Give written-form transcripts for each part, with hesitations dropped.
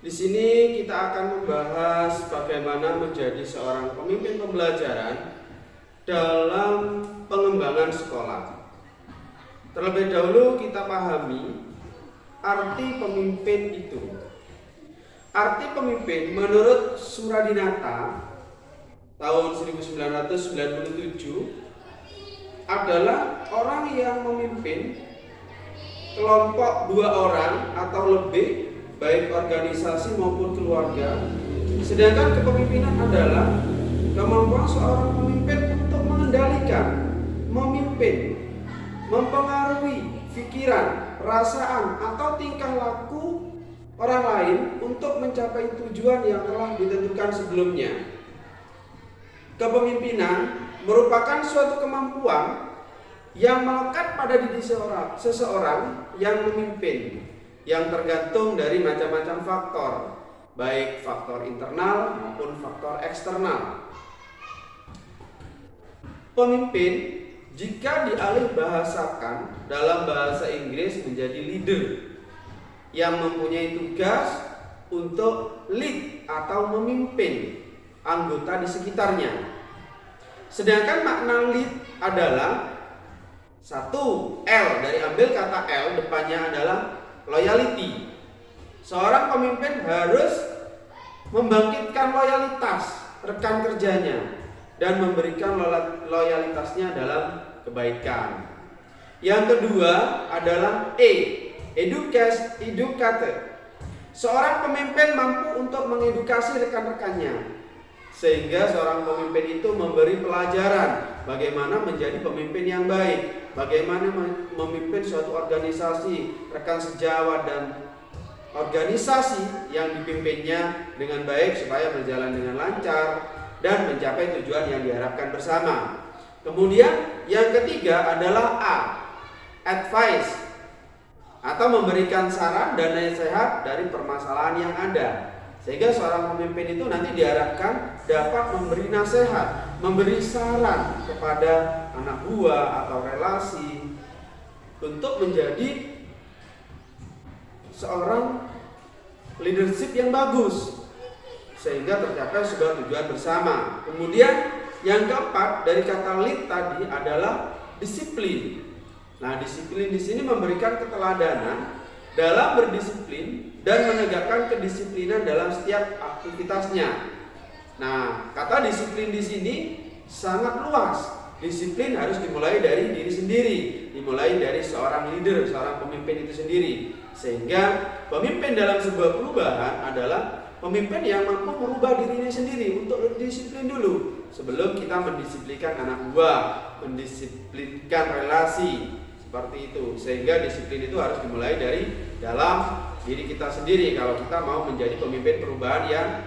Di sini kita akan membahas bagaimana menjadi seorang pemimpin pembelajaran dalam pengembangan sekolah. Terlebih dahulu kita pahami arti pemimpin itu. Arti pemimpin menurut Suradinata tahun 1997 adalah orang yang memimpin kelompok 2 orang atau lebih, baik organisasi maupun keluarga. Sedangkan kepemimpinan adalah kemampuan seorang pemimpin untuk mengendalikan, memimpin, mempengaruhi pikiran, perasaan, atau tingkah laku orang lain untuk mencapai tujuan yang telah ditentukan sebelumnya. Kepemimpinan merupakan suatu kemampuan yang melekat pada diri seseorang yang memimpin, yang tergantung dari macam-macam faktor, baik faktor internal maupun faktor eksternal. Pemimpin jika dialih bahasakan dalam bahasa Inggris menjadi leader, yang mempunyai tugas untuk lead atau memimpin anggota di sekitarnya. Sedangkan makna lead adalah satu, L, dari ambil kata L, depannya adalah loyalty. Seorang pemimpin harus membangkitkan loyalitas rekan kerjanya dan memberikan loyalitasnya dalam kebaikan. Yang kedua adalah E, educator. Seorang pemimpin mampu untuk mengedukasi rekan-rekannya, sehingga seorang pemimpin itu memberi pelajaran bagaimana menjadi pemimpin yang baik, bagaimana memimpin suatu organisasi, rekan sejawat dan organisasi yang dipimpinnya dengan baik supaya berjalan dengan lancar dan mencapai tujuan yang diharapkan bersama. Kemudian yang ketiga adalah A, advice, atau memberikan saran dan nasihat dari permasalahan yang ada, sehingga seorang pemimpin itu nanti diharapkan dapat memberi nasihat, memberi saran kepada anak buah atau relasi untuk menjadi seorang leadership yang bagus, sehingga tercapai sebuah tujuan bersama. Kemudian yang keempat dari kata lead tadi adalah disiplin. Nah, disiplin di sini memberikan keteladanan dalam berdisiplin dan menegakkan kedisiplinan dalam setiap aktivitasnya. Nah, kata disiplin di sini sangat luas. Disiplin harus dimulai dari diri sendiri, dimulai dari seorang leader, seorang pemimpin itu sendiri. Sehingga pemimpin dalam sebuah perubahan adalah pemimpin yang mampu merubah dirinya sendiri untuk disiplin dulu sebelum kita mendisiplinkan anak buah, mendisiplinkan relasi. Seperti itu, sehingga disiplin itu harus dimulai dari dalam diri kita sendiri kalau kita mau menjadi pemimpin perubahan yang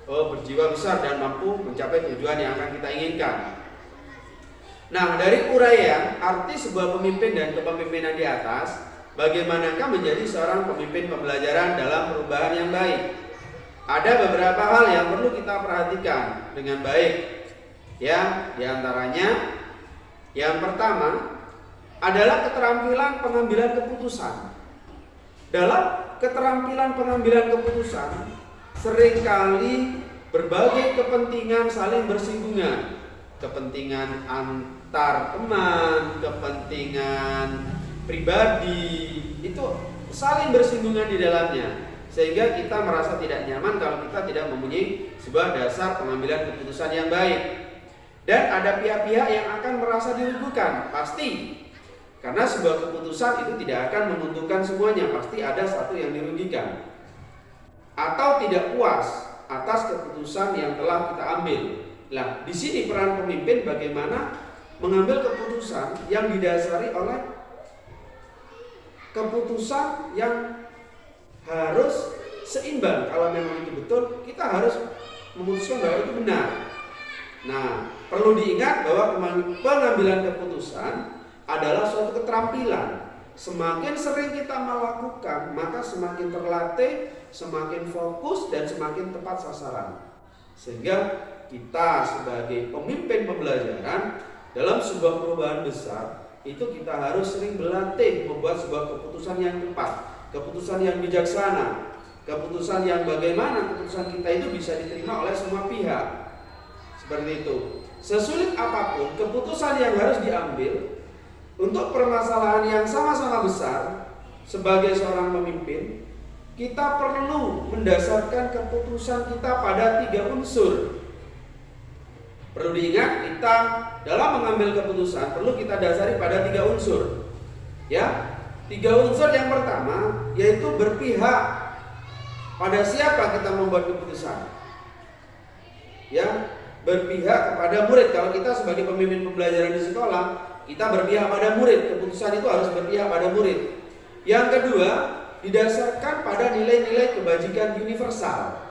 berjiwa besar dan mampu mencapai tujuan yang akan kita inginkan. Nah, dari uraian arti sebuah pemimpin dan kepemimpinan di atas, bagaimanakah menjadi seorang pemimpin pembelajaran dalam perubahan yang baik? Ada beberapa hal yang perlu kita perhatikan dengan baik. Ya, diantaranya yang pertama adalah keterampilan pengambilan keputusan. Dalam keterampilan pengambilan keputusan, seringkali berbagai kepentingan saling bersinggungan. Kepentingan antar teman, kepentingan pribadi, itu saling bersinggungan di dalamnya. Sehingga kita merasa tidak nyaman kalau kita tidak mempunyai sebuah dasar pengambilan keputusan yang baik. Dan ada pihak-pihak yang akan merasa dirugikan, pasti. Karena sebuah keputusan itu tidak akan menguntungkan semuanya, pasti ada satu yang dirugikan atau tidak puas atas keputusan yang telah kita ambil. Nah, di sini peran pemimpin bagaimana mengambil keputusan yang didasari oleh keputusan yang harus seimbang. Kalau memang itu betul, kita harus memutuskan bahwa itu benar. Nah, perlu diingat bahwa pengambilan keputusan adalah suatu keterampilan. Semakin sering kita melakukan, maka semakin terlatih, semakin fokus, dan semakin tepat sasaran. Sehingga kita sebagai pemimpin pembelajaran dalam sebuah perubahan besar, itu kita harus sering berlatih membuat sebuah keputusan yang tepat, keputusan yang bijaksana, Keputusan yang bagaimana keputusan kita itu bisa diterima oleh semua pihak. Seperti itu. Sesulit apapun keputusan yang harus diambil untuk permasalahan yang sama-sama besar, sebagai seorang pemimpin, kita perlu mendasarkan keputusan kita pada 3 unsur. Perlu diingat, kita dalam mengambil keputusan perlu kita dasari pada 3 unsur. Ya, 3 unsur yang pertama yaitu berpihak. Pada siapa kita membuat keputusan? Ya, berpihak kepada murid. Kalau kita sebagai pemimpin pembelajaran di sekolah, kita berpihak pada murid. Keputusan itu harus berpihak pada murid. Yang kedua, didasarkan pada nilai-nilai kebajikan universal.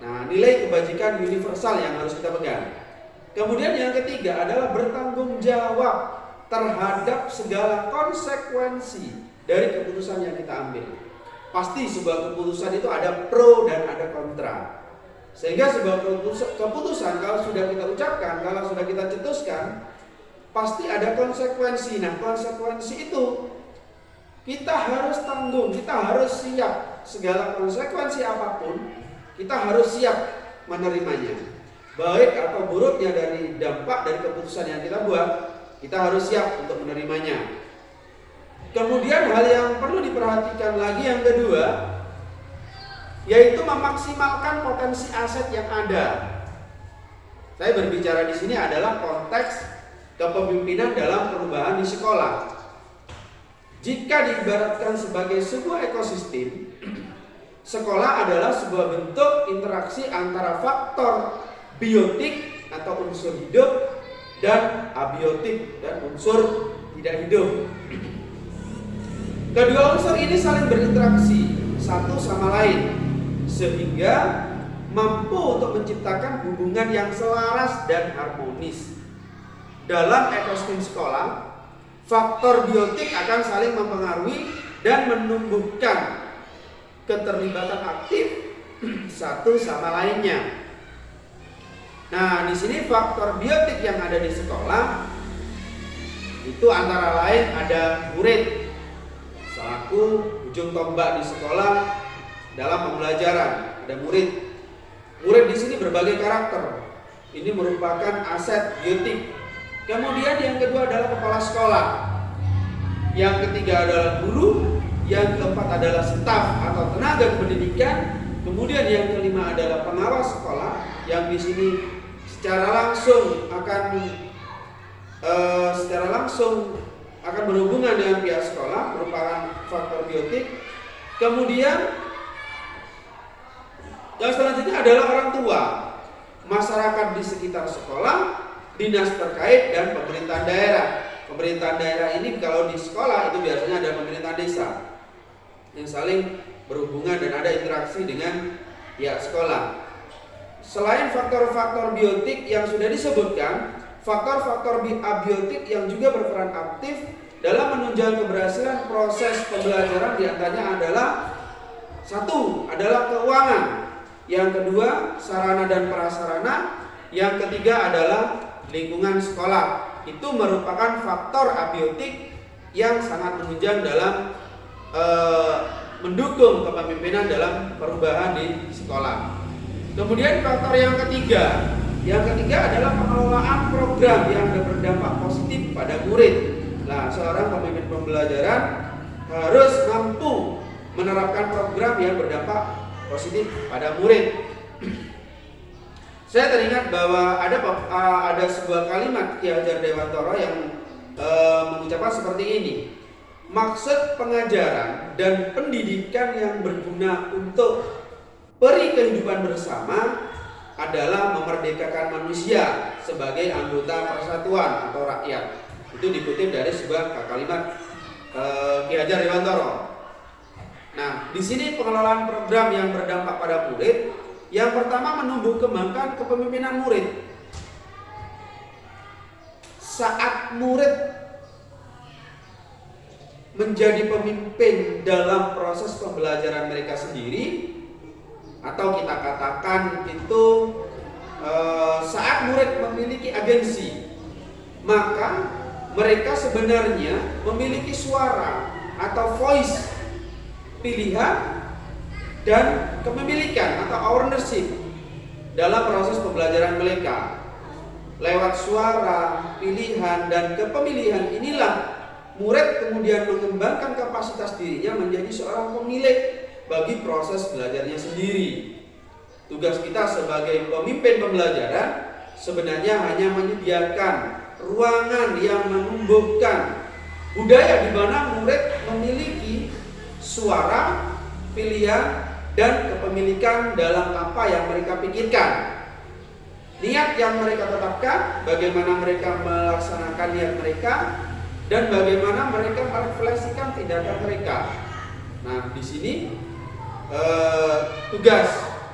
Nah, nilai kebajikan universal yang harus kita pegang. Kemudian yang ketiga adalah bertanggung jawab terhadap segala konsekuensi dari keputusan yang kita ambil. Pasti sebuah keputusan itu ada pro dan ada kontra. Sehingga sebuah keputusan kalau sudah kita ucapkan, kalau sudah kita cetuskan, pasti ada konsekuensi. Nah, konsekuensi itu kita harus tanggung, kita harus siap. Segala konsekuensi apapun, kita harus siap menerimanya. Baik atau buruknya dari dampak dari keputusan yang kita buat, kita harus siap untuk menerimanya. Kemudian hal yang perlu diperhatikan lagi yang kedua, yaitu memaksimalkan potensi aset yang ada. Saya berbicara di sini adalah konteks kepemimpinan dalam perubahan di sekolah. Jika diibaratkan sebagai sebuah ekosistem, sekolah adalah sebuah bentuk interaksi antara faktor biotik atau unsur hidup dan abiotik dan unsur tidak hidup. Kedua unsur ini saling berinteraksi satu sama lain sehingga mampu untuk menciptakan hubungan yang selaras dan harmonis. Dalam ekosistem sekolah, faktor biotik akan saling mempengaruhi dan menumbuhkan keterlibatan aktif satu sama lainnya. Nah, di sini faktor biotik yang ada di sekolah itu antara lain ada murid selaku ujung tombak di sekolah dalam pembelajaran. Ada murid. Murid di sini berbagai karakter. Ini merupakan aset biotik. Kemudian yang kedua adalah kepala sekolah. Yang ketiga adalah guru. Yang keempat adalah staf atau tenaga pendidikan. Kemudian yang kelima adalah pengawas sekolah yang di sini secara langsung akan berhubungan dengan pihak sekolah, merupakan faktor biotik. Kemudian yang selanjutnya adalah orang tua, masyarakat di sekitar sekolah, dinas terkait, dan pemerintahan daerah. Pemerintahan daerah ini kalau di sekolah itu biasanya ada pemerintahan desa yang saling berhubungan dan ada interaksi dengan pihak sekolah. Selain faktor-faktor biotik yang sudah disebutkan, faktor-faktor abiotik yang juga berperan aktif dalam menunjang keberhasilan proses pembelajaran diantaranya adalah satu adalah keuangan, yang kedua sarana dan prasarana, yang ketiga adalah lingkungan sekolah. Itu merupakan faktor abiotik yang sangat menunjang dalam mendukung kepemimpinan dalam perubahan di sekolah. Kemudian faktor yang ketiga adalah pengelolaan program yang berdampak positif pada murid. Nah, seorang pemimpin pembelajaran harus mampu menerapkan program yang berdampak positif pada murid. Saya teringat bahwa ada sebuah kalimat Ki Hajar Dewantara yang mengucapkan seperti ini. Maksud pengajaran dan pendidikan yang berguna untuk peri kehidupan bersama adalah memerdekakan manusia sebagai anggota persatuan atau rakyat. Itu dikutip dari sebuah kalimat Ki Hajar Dewantara. Nah, di sini pengelolaan program yang berdampak pada murid, yang pertama menumbuh kembangkan kepemimpinan murid. Saat murid menjadi pemimpin dalam proses pembelajaran mereka sendiri, atau kita katakan itu saat murid memiliki agensi, maka mereka sebenarnya memiliki suara atau voice pilihan dan kepemilikan atau ownership dalam proses pembelajaran mereka. Lewat suara, pilihan, dan kepemilihan inilah murid kemudian mengembangkan kapasitas dirinya menjadi seorang pemilik bagi proses belajarnya sendiri. Tugas kita sebagai pemimpin pembelajaran sebenarnya hanya menyediakan ruangan yang menumbuhkan budaya di mana murid memiliki suara, pilihan, dan kepemilikan dalam apa yang mereka pikirkan. Niat yang mereka tetapkan, bagaimana mereka melaksanakan niat mereka, dan bagaimana mereka merefleksikan tindakan mereka. Nah, di sini tugas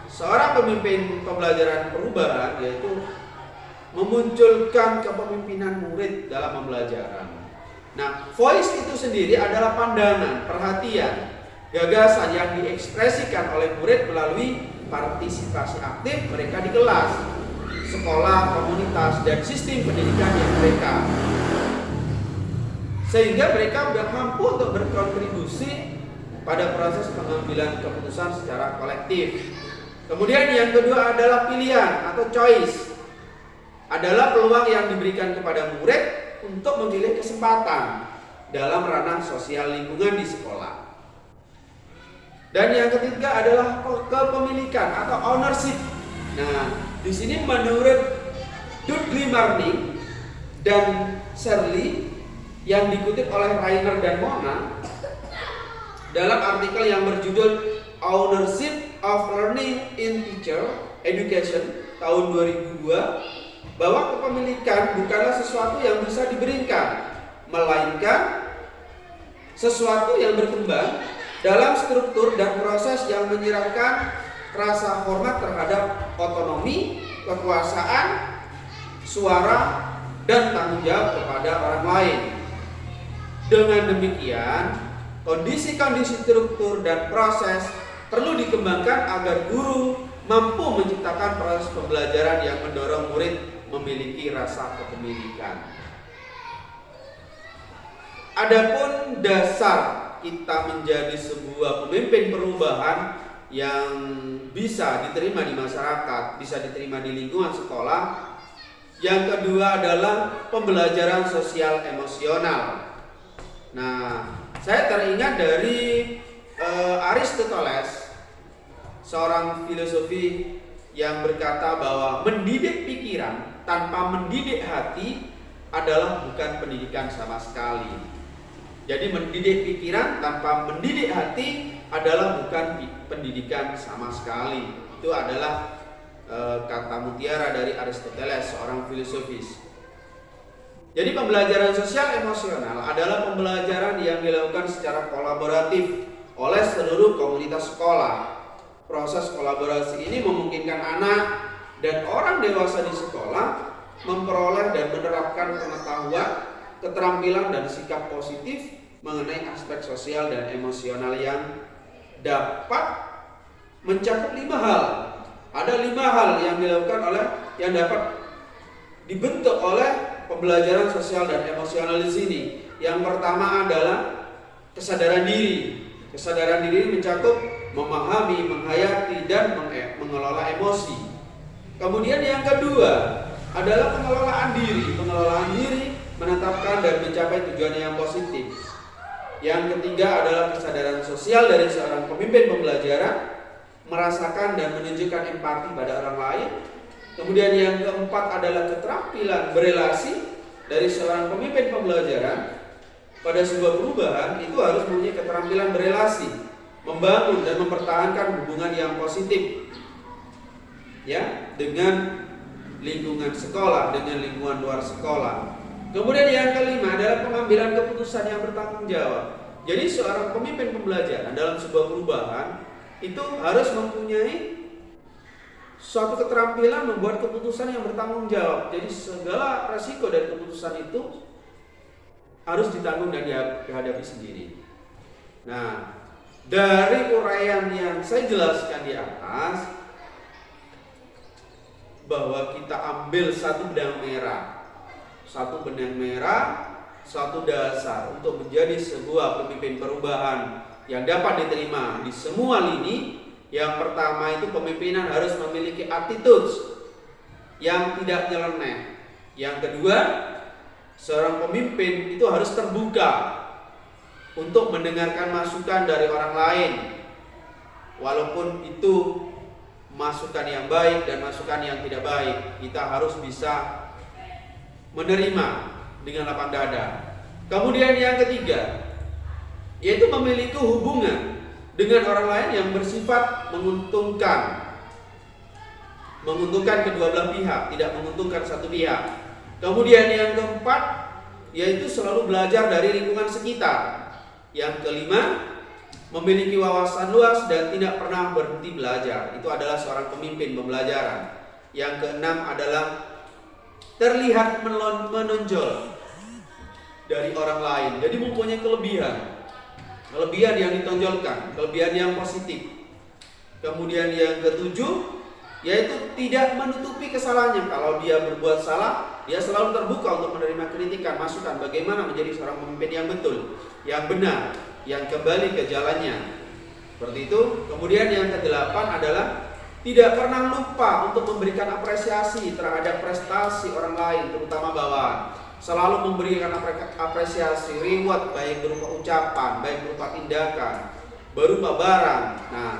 seorang pemimpin pembelajaran perubahan yaitu memunculkan kepemimpinan murid dalam pembelajaran. Nah, voice itu sendiri adalah pandangan, perhatian, gagasan yang diekspresikan oleh murid melalui partisipasi aktif mereka di kelas, sekolah, komunitas, dan sistem pendidikan yang mereka. Sehingga mereka mampu untuk berkontribusi pada proses pengambilan keputusan secara kolektif. Kemudian yang kedua adalah pilihan atau choice. Adalah peluang yang diberikan kepada murid untuk memilih kesempatan dalam ranah sosial lingkungan di sekolah. Dan yang ketiga adalah kepemilikan atau ownership. Nah, di sini menurut Dudley Marning dan Shirley yang dikutip oleh Rainer dan Mona dalam artikel yang berjudul Ownership of Learning in Teacher Education tahun 2002, bahwa kepemilikan bukanlah sesuatu yang bisa diberikan, melainkan sesuatu yang berkembang dalam struktur dan proses yang menyiratkan rasa hormat terhadap otonomi, kekuasaan, suara, dan tanggung jawab kepada orang lain. Dengan demikian, kondisi-kondisi struktur dan proses perlu dikembangkan agar guru mampu menciptakan proses pembelajaran yang mendorong murid memiliki rasa kepemilikan. Adapun dasar kita menjadi sebuah pemimpin perubahan yang bisa diterima di masyarakat, bisa diterima di lingkungan sekolah. Yang kedua adalah pembelajaran sosial emosional. Nah, saya teringat dari Aristoteles, seorang filosofi yang berkata bahwa mendidik pikiran tanpa mendidik hati adalah bukan pendidikan sama sekali. Jadi mendidik pikiran tanpa mendidik hati adalah bukan pendidikan sama sekali. Itu adalah kata mutiara dari Aristoteles, seorang filosofis. Jadi pembelajaran sosial emosional adalah pembelajaran yang dilakukan secara kolaboratif oleh seluruh komunitas sekolah. Proses kolaborasi ini memungkinkan anak dan orang dewasa di sekolah memperoleh dan menerapkan pengetahuan, keterampilan, dan sikap positif mengenai aspek sosial dan emosional yang dapat mencakup 5 hal. Ada 5 hal yang dilakukan yang dapat dibentuk oleh pembelajaran sosial dan emosional di sini. Yang pertama adalah kesadaran diri. Kesadaran diri mencakup memahami, menghayati, dan mengelola emosi. Kemudian yang kedua adalah pengelolaan diri. Pengelolaan diri menetapkan dan mencapai tujuan yang positif. Yang ketiga adalah kesadaran sosial dari seorang pemimpin pembelajaran, merasakan dan menunjukkan empati pada orang lain. Kemudian yang keempat adalah keterampilan berelasi dari seorang pemimpin pembelajaran. Pada sebuah perubahan itu harus mempunyai keterampilan berelasi, membangun dan mempertahankan hubungan yang positif, ya, dengan lingkungan sekolah, dengan lingkungan luar sekolah. Kemudian yang kelima adalah pengambilan keputusan yang bertanggung jawab. Jadi seorang pemimpin pembelajaran dalam sebuah perubahan itu harus mempunyai suatu keterampilan membuat keputusan yang bertanggung jawab. Jadi segala resiko dari keputusan itu harus ditanggung dan dihadapi sendiri. Nah, dari uraian yang saya jelaskan di atas, bahwa kita ambil satu benang merah, satu dasar untuk menjadi sebuah pemimpin perubahan yang dapat diterima di semua lini, Yang pertama itu pemimpinan harus memiliki attitude yang tidak nyeleneh. Yang kedua, seorang pemimpin itu harus terbuka untuk mendengarkan masukan dari orang lain, walaupun itu masukan yang baik dan masukan yang tidak baik. Kita harus bisa menerima dengan lapang dada. Kemudian yang ketiga, yaitu memiliki hubungan dengan orang lain yang bersifat menguntungkan kedua belah pihak, tidak menguntungkan satu pihak. Kemudian yang keempat, yaitu selalu belajar dari lingkungan sekitar. Yang kelima, memiliki wawasan luas dan tidak pernah berhenti belajar. Itu adalah seorang pemimpin pembelajaran. Yang keenam adalah terlihat menonjol dari orang lain. Jadi mempunyai kelebihan yang ditonjolkan, kelebihan yang positif. Kemudian yang ketujuh, yaitu tidak menutupi kesalahannya. Kalau dia berbuat salah, dia selalu terbuka untuk menerima kritikan, masukan bagaimana menjadi seorang pemimpin yang betul, yang benar, yang kembali ke jalannya. Seperti itu. Kemudian yang kedelapan adalah tidak pernah lupa untuk memberikan apresiasi terhadap prestasi orang lain, terutama bawahan. Selalu memberikan apresiasi, reward, baik berupa ucapan, baik berupa tindakan, berupa barang. Nah,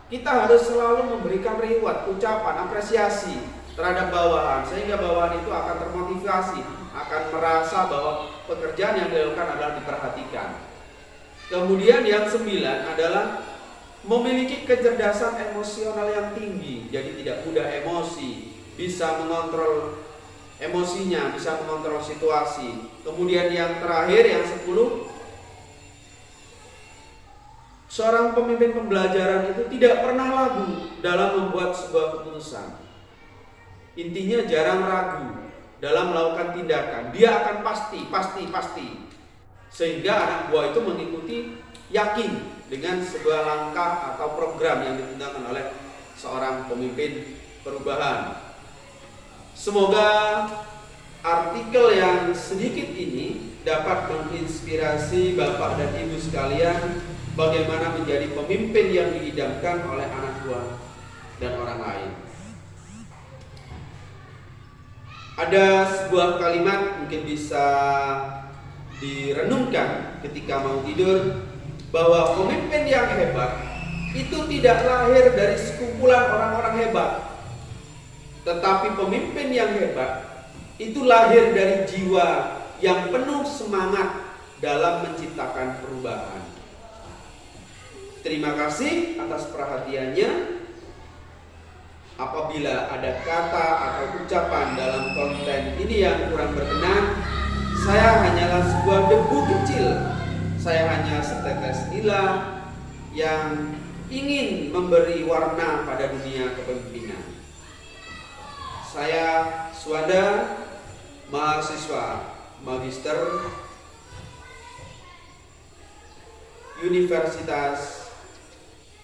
kita harus selalu memberikan reward, ucapan, apresiasi terhadap bawahan, sehingga bawahan itu akan termotivasi, akan merasa bahwa pekerjaan yang dilakukan adalah diperhatikan. Kemudian yang 9 adalah memiliki kecerdasan emosional yang tinggi, jadi tidak mudah emosi, bisa mengontrol emosinya, bisa mengontrol situasi. Kemudian yang terakhir, yang 10, seorang pemimpin pembelajaran itu tidak pernah ragu dalam membuat sebuah keputusan. Intinya jarang ragu dalam melakukan tindakan. Dia akan pasti. Sehingga anak buah itu mengikuti yakin dengan sebuah langkah atau program yang ditunjukkan oleh seorang pemimpin perubahan. Semoga artikel yang sedikit ini dapat menginspirasi Bapak dan Ibu sekalian bagaimana menjadi pemimpin yang diidamkan oleh anak buah dan orang lain. Ada sebuah kalimat mungkin bisa direnungkan ketika mau tidur, bahwa pemimpin yang hebat itu tidak lahir dari sekumpulan orang-orang hebat, tetapi pemimpin yang hebat itu lahir dari jiwa yang penuh semangat dalam menciptakan perubahan. Terima kasih atas perhatiannya. Apabila ada kata atau ucapan dalam konten ini yang kurang berkenan, saya hanyalah sebuah debu kecil. Saya hanya setetes nila yang ingin memberi warna pada dunia kepemimpinan. Saya Suwanda, mahasiswa Magister Universitas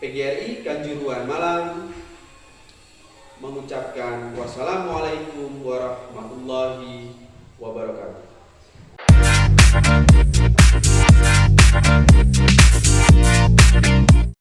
PGRI Kanjuruhan Malang, mengucapkan wassalamualaikum warahmatullahi wabarakatuh.